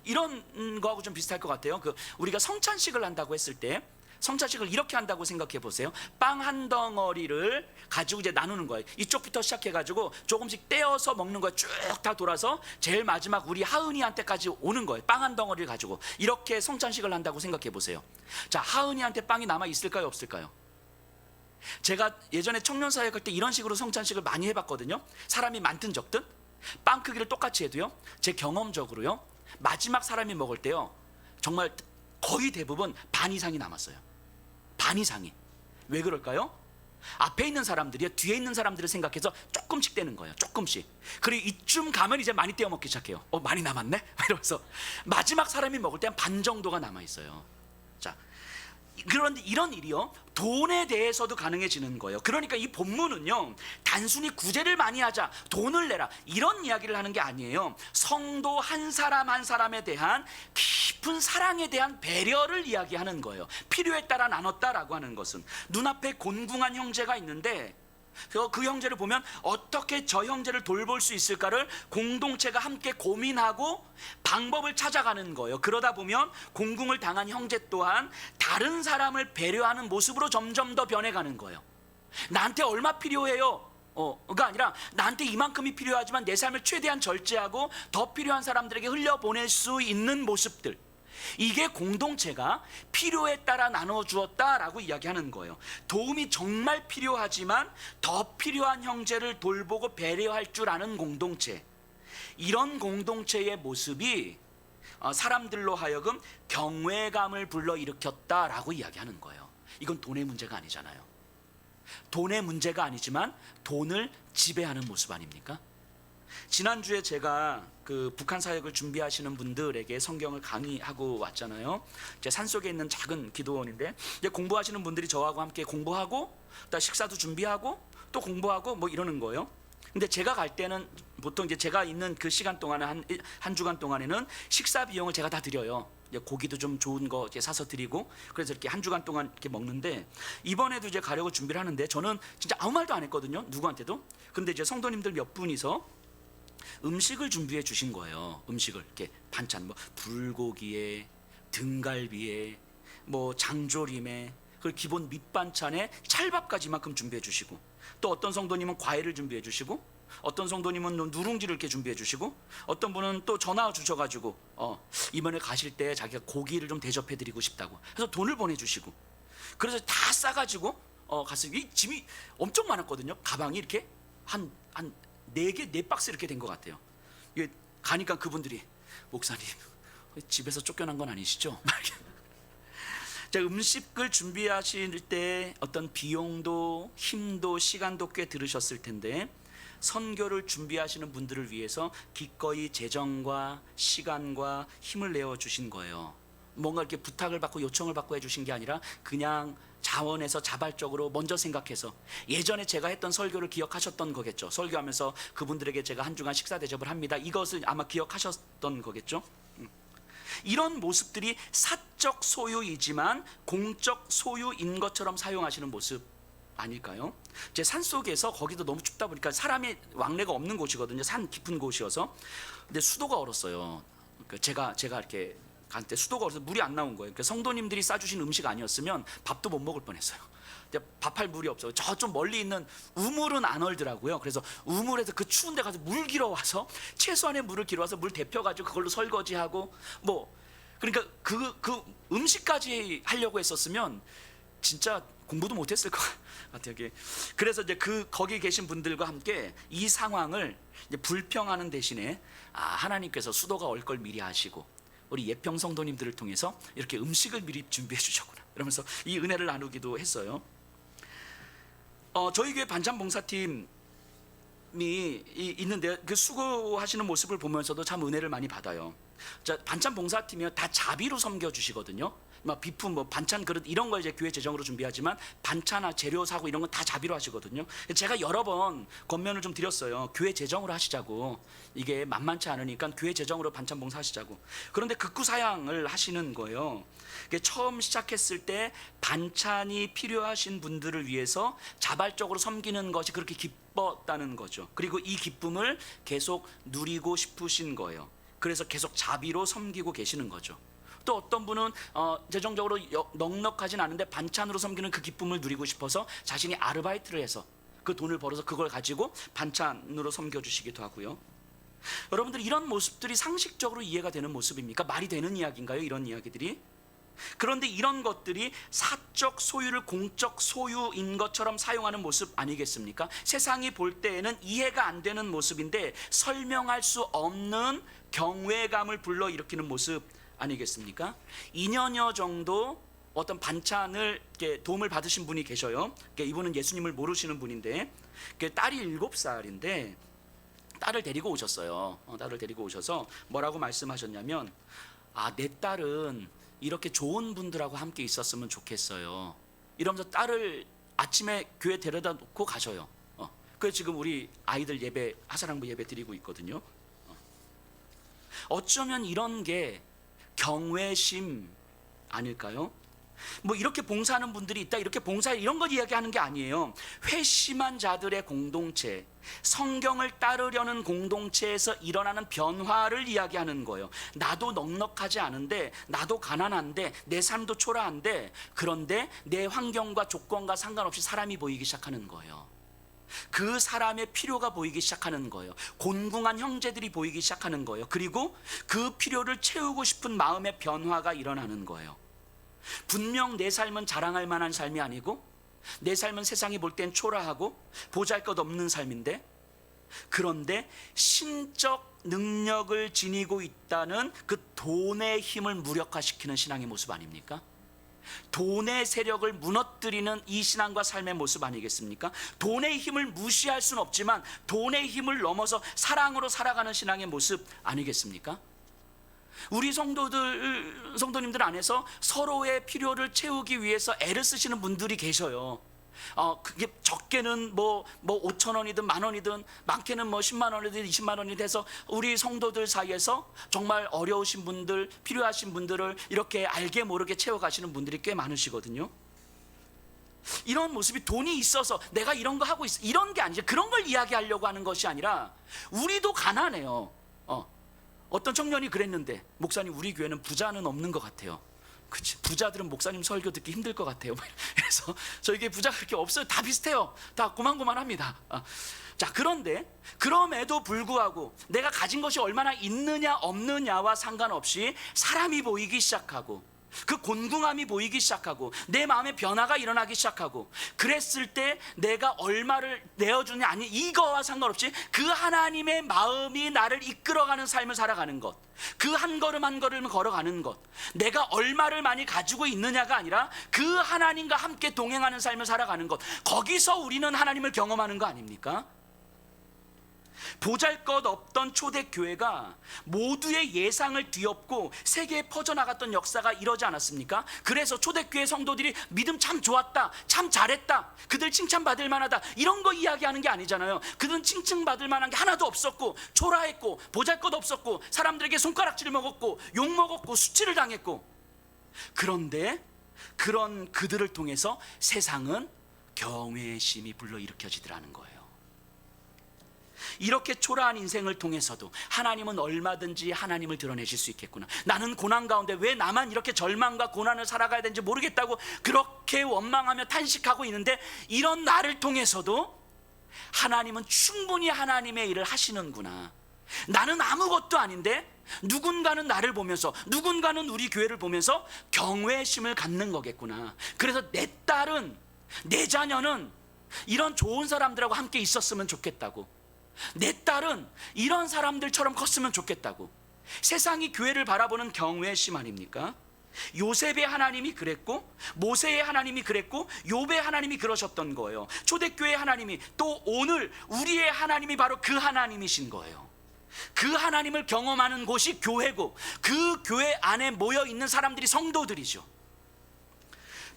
이런 거하고 좀 비슷할 것 같아요. 우리가 성찬식을 한다고 했을 때, 성찬식을 이렇게 한다고 생각해 보세요. 빵 한 덩어리를 가지고 이제 나누는 거예요. 이쪽부터 시작해 가지고 조금씩 떼어서 먹는 거예요. 쭉 다 돌아서 제일 마지막 우리 하은이한테까지 오는 거예요. 빵 한 덩어리를 가지고. 이렇게 성찬식을 한다고 생각해 보세요. 자, 하은이한테 빵이 남아 있을까요, 없을까요? 제가 예전에 청년 사회 갈 때 이런 식으로 성찬식을 많이 해봤거든요. 사람이 많든 적든 빵 크기를 똑같이 해도요, 제 경험적으로요, 마지막 사람이 먹을 때요, 정말 거의 대부분 반 이상이 남았어요. 반 이상이. 왜 그럴까요? 앞에 있는 사람들이 뒤에 있는 사람들을 생각해서 조금씩 떼는 거예요. 조금씩. 그리고 이쯤 가면 이제 많이 떼어 먹기 시작해요. 많이 남았네? 이러면서 마지막 사람이 먹을 때 한 반 정도가 남아 있어요. 자, 그런데 이런 일이요, 돈에 대해서도 가능해지는 거예요. 그러니까 이 본문은요, 단순히 구제를 많이 하자, 돈을 내라, 이런 이야기를 하는 게 아니에요. 성도 한 사람 한 사람에 대한 깊은 사랑에 대한 배려를 이야기하는 거예요. 필요에 따라 나눴다라고 하는 것은, 눈앞에 곤궁한 형제가 있는데 그 형제를 보면 어떻게 저 형제를 돌볼 수 있을까를 공동체가 함께 고민하고 방법을 찾아가는 거예요. 그러다 보면 공궁을 당한 형제 또한 다른 사람을 배려하는 모습으로 점점 더 변해가는 거예요. 나한테 얼마 필요해요? 가 아니라 나한테 이만큼이 필요하지만 내 삶을 최대한 절제하고 더 필요한 사람들에게 흘려보낼 수 있는 모습들, 이게 공동체가 필요에 따라 나눠주었다라고 이야기하는 거예요. 도움이 정말 필요하지만 더 필요한 형제를 돌보고 배려할 줄 아는 공동체, 이런 공동체의 모습이 사람들로 하여금 경외감을 불러일으켰다라고 이야기하는 거예요. 이건 돈의 문제가 아니잖아요. 돈의 문제가 아니지만 돈을 지배하는 모습 아닙니까? 지난주에 제가 그 북한 사역을 준비하시는 분들에게 성경을 강의하고 왔잖아요. 제 산속에 있는 작은 기도원인데, 이제 공부하시는 분들이 저하고 함께 공부하고 또 식사도 준비하고 또 공부하고 뭐 이러는 거예요. 근데 제가 갈 때는 보통 이제 제가 있는 그 시간 동안에 한 주간 동안에는 식사 비용을 제가 다 드려요. 고기도 좀 좋은 거 이제 사서 드리고, 그래서 이렇게 한 주간 동안 이렇게 먹는데, 이번에도 이제 가려고 준비를 하는데 저는 진짜 아무 말도 안 했거든요, 누구한테도. 근데 이제 성도님들 몇 분이서 음식을 준비해 주신 거예요. 음식을 이렇게 반찬, 뭐 불고기에 등갈비에 뭐 장조림에, 그리고 기본 밑반찬에 찰밥까지 이만큼 준비해 주시고, 또 어떤 성도님은 과일을 준비해 주시고, 어떤 성도님은 누룽지를 이렇게 준비해 주시고, 어떤 분은 또 전화 주셔가지고 이번에 가실 때 자기가 고기를 좀 대접해 드리고 싶다고 해서 돈을 보내주시고, 그래서 다 싸가지고 가서, 이 짐이 엄청 많았거든요. 가방이 이렇게 한 4개, 4박스 이렇게 된 것 같아요. 이게 가니까 그분들이, 목사님 집에서 쫓겨난 건 아니시죠? 자, 음식을 준비하실 때 어떤 비용도 힘도 시간도 꽤 들으셨을 텐데, 선교를 준비하시는 분들을 위해서 기꺼이 재정과 시간과 힘을 내어 주신 거예요. 뭔가 이렇게 부탁을 받고 요청을 받고 해주신 게 아니라 그냥 자원에서 자발적으로 먼저 생각해서, 예전에 제가 했던 설교를 기억하셨던 거겠죠. 설교하면서 그분들에게 제가 한 주간 식사 대접을 합니다, 이것을 아마 기억하셨던 거겠죠. 이런 모습들이 사적 소유이지만 공적 소유인 것처럼 사용하시는 모습 아닐까요? 제 산속에서, 거기도 너무 춥다 보니까 사람이 왕래가 없는 곳이거든요. 산 깊은 곳이어서. 근데 수도가 얼었어요. 제가 이렇게 갈 때 수도가 얼어서 물이 안 나온 거예요. 성도님들이 싸주신 음식 아니었으면 밥도 못 먹을 뻔했어요. 밥할 물이 없어요. 저 좀 멀리 있는 우물은 안 얼더라고요. 그래서 우물에서 그 추운 데 가서 물 길어 와서, 최소한의 물을 길어 와서 물 데펴가지고 그걸로 설거지하고, 뭐 그러니까 그 음식까지 하려고 했었으면 진짜 공부도 못했을 것 같아요. 그래서 이제 거기 계신 분들과 함께 이 상황을 이제 불평하는 대신에, 하나님께서 수도가 얼 걸 미리 아시고 우리 예평 성도님들을 통해서 이렇게 음식을 미리 준비해 주셨구나, 이러면서 이 은혜를 나누기도 했어요. 저희 교회 반찬 봉사팀이 있는데, 그 수고하시는 모습을 보면서도 참 은혜를 많이 받아요. 자, 반찬 봉사팀이 다 자비로 섬겨 주시거든요. 막 비품, 뭐 반찬 그릇 이런 걸 이제 교회 재정으로 준비하지만, 반찬 재료 사고 이런 건 다 자비로 하시거든요. 제가 여러 번 권면을 좀 드렸어요. 교회 재정으로 하시자고. 이게 만만치 않으니까 교회 재정으로 반찬 봉사 하시자고. 그런데 극구 사양을 하시는 거예요. 처음 시작했을 때 반찬이 필요하신 분들을 위해서 자발적으로 섬기는 것이 그렇게 기뻤다는 거죠. 그리고 이 기쁨을 계속 누리고 싶으신 거예요. 그래서 계속 자비로 섬기고 계시는 거죠. 또 어떤 분은 재정적으로 넉넉하진 않은데 반찬으로 섬기는 그 기쁨을 누리고 싶어서 자신이 아르바이트를 해서 그 돈을 벌어서 그걸 가지고 반찬으로 섬겨주시기도 하고요. 여러분들, 이런 모습들이 상식적으로 이해가 되는 모습입니까? 말이 되는 이야기인가요? 이런 이야기들이? 그런데 이런 것들이 사적 소유를 공적 소유인 것처럼 사용하는 모습 아니겠습니까? 세상이 볼 때에는 이해가 안 되는 모습인데 설명할 수 없는 경외감을 불러일으키는 모습 아니겠습니까? 2년여 정도 어떤 반찬을 도움을 받으신 분이 계셔요. 이분은 예수님을 모르시는 분인데 딸이 7살인데 딸을 데리고 오셨어요. 딸을 데리고 오셔서 뭐라고 말씀하셨냐면, 내 딸은 이렇게 좋은 분들하고 함께 있었으면 좋겠어요. 이러면서 딸을 아침에 교회 데려다 놓고 가셔요. 그래서 지금 우리 아이들 예배, 하사랑부 예배 드리고 있거든요. 어쩌면 이런 게 경외심 아닐까요? 뭐 이렇게 봉사하는 분들이 있다, 이렇게 봉사 이런 걸 이야기하는 게 아니에요. 회심한 자들의 공동체, 성경을 따르려는 공동체에서 일어나는 변화를 이야기하는 거예요. 나도 넉넉하지 않은데, 나도 가난한데, 내 삶도 초라한데, 그런데 내 환경과 조건과 상관없이 사람이 보이기 시작하는 거예요. 그 사람의 필요가 보이기 시작하는 거예요. 곤궁한 형제들이 보이기 시작하는 거예요. 그리고 그 필요를 채우고 싶은 마음의 변화가 일어나는 거예요. 분명 내 삶은 자랑할 만한 삶이 아니고, 내 삶은 세상이 볼 땐 초라하고 보잘것없는 삶인데, 그런데 신적 능력을 지니고 있다는 그 돈의 힘을 무력화시키는 신앙의 모습 아닙니까? 돈의 세력을 무너뜨리는 이 신앙과 삶의 모습 아니겠습니까? 돈의 힘을 무시할 수는 없지만 돈의 힘을 넘어서 사랑으로 살아가는 신앙의 모습 아니겠습니까? 우리 성도님들 안에서 서로의 필요를 채우기 위해서 애를 쓰시는 분들이 계셔요. 그게 적게는 뭐 5천 원이든 만 원이든, 많게는 뭐 10만 원이든 20만 원이 돼서 우리 성도들 사이에서 정말 어려우신 분들, 필요하신 분들을 이렇게 알게 모르게 채워가시는 분들이 꽤 많으시거든요. 이런 모습이 돈이 있어서 내가 이런 거 하고 있어, 이런 게 아니죠. 그런 걸 이야기하려고 하는 것이 아니라, 우리도 가난해요. 어떤 청년이 그랬는데, 목사님 우리 교회는 부자는 없는 것 같아요. 그치, 부자들은 목사님 설교 듣기 힘들 것 같아요. 그래서 저희 교회 부자가 그렇게 없어요. 다 비슷해요. 다 고만고만합니다. 자, 그런데 그럼에도 불구하고 내가 가진 것이 얼마나 있느냐 없느냐와 상관없이 사람이 보이기 시작하고, 그 곤궁함이 보이기 시작하고, 내 마음의 변화가 일어나기 시작하고, 그랬을 때 내가 얼마를 내어주냐 아니, 이거와 상관없이 그 하나님의 마음이 나를 이끌어가는 삶을 살아가는 것, 그 한 걸음 한 걸음 걸어가는 것, 내가 얼마를 많이 가지고 있느냐가 아니라 그 하나님과 함께 동행하는 삶을 살아가는 것, 거기서 우리는 하나님을 경험하는 거 아닙니까? 보잘것없던 초대교회가 모두의 예상을 뒤엎고 세계에 퍼져나갔던 역사가 이러지 않았습니까? 그래서 초대교회 성도들이 믿음 참 좋았다, 참 잘했다, 그들 칭찬받을 만하다, 이런 거 이야기하는 게 아니잖아요. 그들은 칭찬받을 만한 게 하나도 없었고, 초라했고, 보잘것없었고, 사람들에게 손가락질을 먹었고, 욕먹었고, 수치를 당했고, 그런데 그런 그들을 통해서 세상은 경외의 심이 불러일으켜지더라는 거예요. 이렇게 초라한 인생을 통해서도 하나님은 얼마든지 하나님을 드러내실 수 있겠구나, 나는 고난 가운데 왜 나만 이렇게 절망과 고난을 살아가야 되는지 모르겠다고 그렇게 원망하며 탄식하고 있는데, 이런 나를 통해서도 하나님은 충분히 하나님의 일을 하시는구나, 나는 아무것도 아닌데 누군가는 나를 보면서, 누군가는 우리 교회를 보면서 경외심을 갖는 거겠구나. 그래서 내 딸은, 내 자녀는 이런 좋은 사람들하고 함께 있었으면 좋겠다고, 내 딸은 이런 사람들처럼 컸으면 좋겠다고, 세상이 교회를 바라보는 경외심 아닙니까? 요셉의 하나님이 그랬고, 모세의 하나님이 그랬고, 욥의 하나님이 그러셨던 거예요. 초대교회의 하나님이, 또 오늘 우리의 하나님이 바로 그 하나님이신 거예요. 그 하나님을 경험하는 곳이 교회고, 그 교회 안에 모여 있는 사람들이 성도들이죠.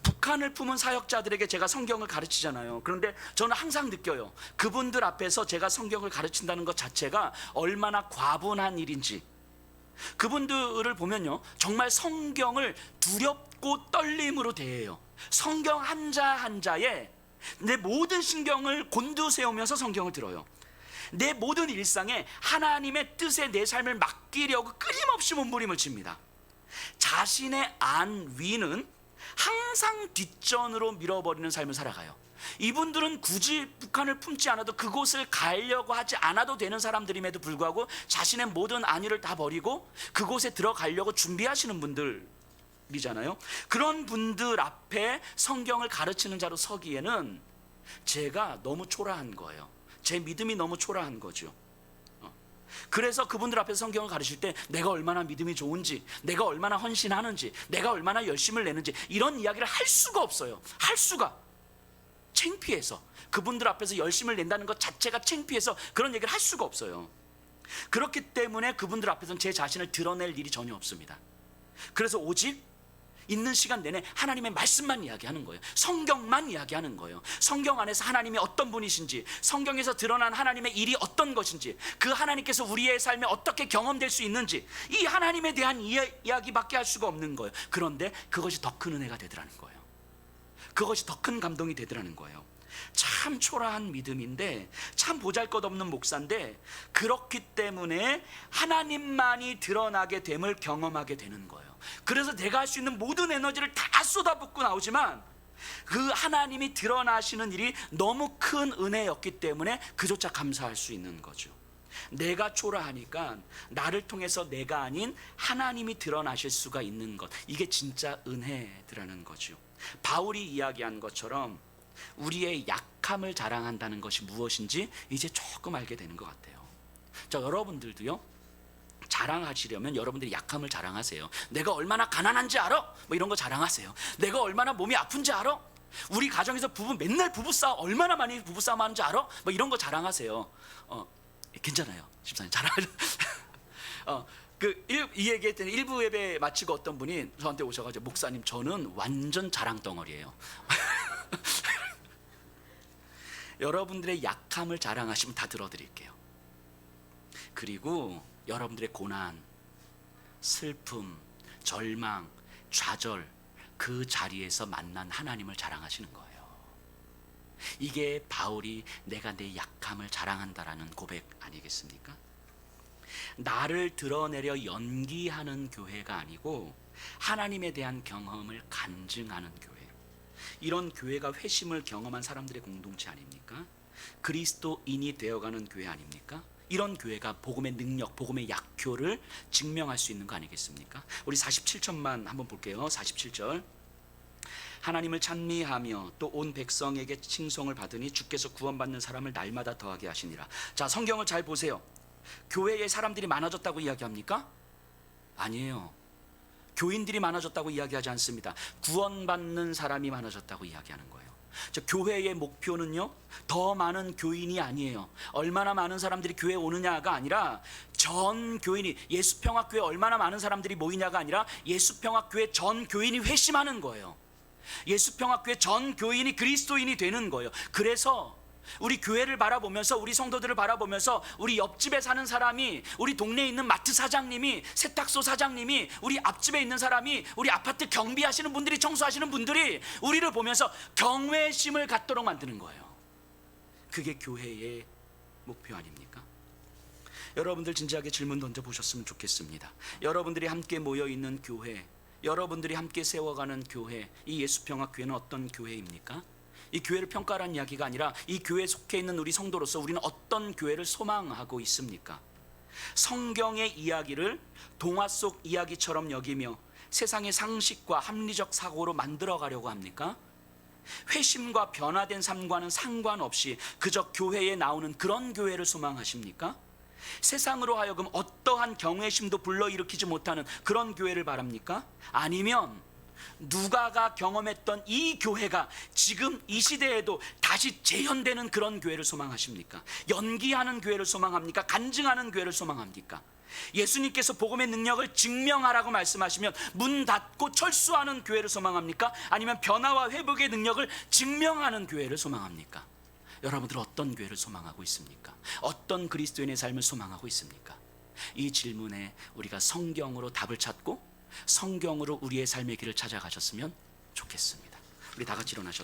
북한을 품은 사역자들에게 제가 성경을 가르치잖아요. 그런데 저는 항상 느껴요. 그분들 앞에서 제가 성경을 가르친다는 것 자체가 얼마나 과분한 일인지. 그분들을 보면요, 정말 성경을 두렵고 떨림으로 대해요. 성경 한자 한자에 내 모든 신경을 곤두세우면서 성경을 들어요. 내 모든 일상에 하나님의 뜻에 내 삶을 맡기려고 끊임없이 몸부림을 칩니다. 자신의 안위는 항상 뒷전으로 밀어버리는 삶을 살아가요. 이분들은 굳이 북한을 품지 않아도, 그곳을 가려고 하지 않아도 되는 사람들임에도 불구하고 자신의 모든 안위를 다 버리고 그곳에 들어가려고 준비하시는 분들이에요. 분들이잖아요. 그런 분들 앞에 성경을 가르치는 자로 서기에는 제가 너무 초라한 거예요. 제 믿음이 너무 초라한 거죠. 그래서 그분들 앞에서 성경을 가르칠 때 내가 얼마나 믿음이 좋은지, 내가 얼마나 헌신하는지, 내가 얼마나 열심을 내는지 이런 이야기를 할 수가 없어요. 할 수가. 창피해서. 그분들 앞에서 열심을 낸다는 것 자체가 창피해서 그런 얘기를 할 수가 없어요. 그렇기 때문에 그분들 앞에서는 제 자신을 드러낼 일이 전혀 없습니다. 그래서 오직 있는 시간 내내 하나님의 말씀만 이야기하는 거예요. 성경만 이야기하는 거예요. 성경 안에서 하나님이 어떤 분이신지, 성경에서 드러난 하나님의 일이 어떤 것인지, 그 하나님께서 우리의 삶에 어떻게 경험될 수 있는지, 이 하나님에 대한 이야기밖에 할 수가 없는 거예요. 그런데 그것이 더 큰 은혜가 되더라는 거예요. 그것이 더 큰 감동이 되더라는 거예요. 참 초라한 믿음인데, 참 보잘것없는 목사인데, 그렇기 때문에 하나님만이 드러나게 됨을 경험하게 되는 거예요. 그래서 내가 할 수 있는 모든 에너지를 다 쏟아붓고 나오지만 그 하나님이 드러나시는 일이 너무 큰 은혜였기 때문에 그조차 감사할 수 있는 거죠. 내가 초라하니까 나를 통해서 내가 아닌 하나님이 드러나실 수가 있는 것, 이게 진짜 은혜라는 거죠. 바울이 이야기한 것처럼 우리의 약함을 자랑한다는 것이 무엇인지 이제 조금 알게 되는 것 같아요. 자, 여러분들도요, 자랑하시려면 여러분들이 약함을 자랑하세요. 내가 얼마나 가난한지 알아? 뭐 이런 거 자랑하세요. 내가 얼마나 몸이 아픈지 알아? 우리 가정에서 맨날 부부싸움, 얼마나 많이 부부싸움 하는지 알아? 뭐 이런 거 자랑하세요. 괜찮아요, 집사님 자랑하세요. 이 얘기했더니 일부 예배 마치고 어떤 분이 저한테 오셔가지고, 목사님 저는 완전 자랑덩어리예요. 여러분들의 약함을 자랑하시면 다 들어드릴게요. 그리고 여러분들의 고난, 슬픔, 절망, 좌절, 그 자리에서 만난 하나님을 자랑하시는 거예요. 이게 바울이 내가 내 약함을 자랑한다라는 고백 아니겠습니까? 나를 드러내려 연기하는 교회가 아니고 하나님에 대한 경험을 간증하는 교회. 이런 교회가 회심을 경험한 사람들의 공동체 아닙니까? 그리스도인이 되어가는 교회 아닙니까? 이런 교회가 복음의 능력, 복음의 약효를 증명할 수 있는 거 아니겠습니까? 우리 47절만 한번 볼게요. 47절. 하나님을 찬미하며 또 온 백성에게 칭송을 받으니 주께서 구원받는 사람을 날마다 더하게 하시니라. 자, 성경을 잘 보세요. 교회에 사람들이 많아졌다고 이야기합니까? 아니에요. 교인들이 많아졌다고 이야기하지 않습니다. 구원받는 사람이 많아졌다고 이야기하는 거예요. 교회의 목표는요, 더 많은 교인이 아니에요. 얼마나 많은 사람들이 교회에 오느냐가 아니라 전 교인이, 예수평화교회에 얼마나 많은 사람들이 모이냐가 아니라 예수평화교회 전 교인이 회심하는 거예요. 예수평화교회 전 교인이 그리스도인이 되는 거예요. 그래서 우리 교회를 바라보면서, 우리 성도들을 바라보면서, 우리 옆집에 사는 사람이, 우리 동네에 있는 마트 사장님이, 세탁소 사장님이, 우리 앞집에 있는 사람이, 우리 아파트 경비하시는 분들이, 청소하시는 분들이 우리를 보면서 경외심을 갖도록 만드는 거예요. 그게 교회의 목표 아닙니까? 여러분들 진지하게 질문 던져보셨으면 좋겠습니다. 여러분들이 함께 모여있는 교회, 여러분들이 함께 세워가는 교회, 이 예수평화교회는 어떤 교회입니까? 이 교회를 평가하라는 이야기가 아니라 이 교회에 속해 있는 우리 성도로서 우리는 어떤 교회를 소망하고 있습니까? 성경의 이야기를 동화 속 이야기처럼 여기며 세상의 상식과 합리적 사고로 만들어가려고 합니까? 회심과 변화된 삶과는 상관없이 그저 교회에 나오는 그런 교회를 소망하십니까? 세상으로 하여금 어떠한 경외심도 불러일으키지 못하는 그런 교회를 바랍니까? 아니면 누가가 경험했던 이 교회가 지금 이 시대에도 다시 재현되는 그런 교회를 소망하십니까? 연기하는 교회를 소망합니까? 간증하는 교회를 소망합니까? 예수님께서 복음의 능력을 증명하라고 말씀하시면 문 닫고 철수하는 교회를 소망합니까? 아니면 변화와 회복의 능력을 증명하는 교회를 소망합니까? 여러분들은 어떤 교회를 소망하고 있습니까? 어떤 그리스도인의 삶을 소망하고 있습니까? 이 질문에 우리가 성경으로 답을 찾고 성경으로 우리의 삶의 길을 찾아가셨으면 좋겠습니다. 우리 다 같이 일어나셔서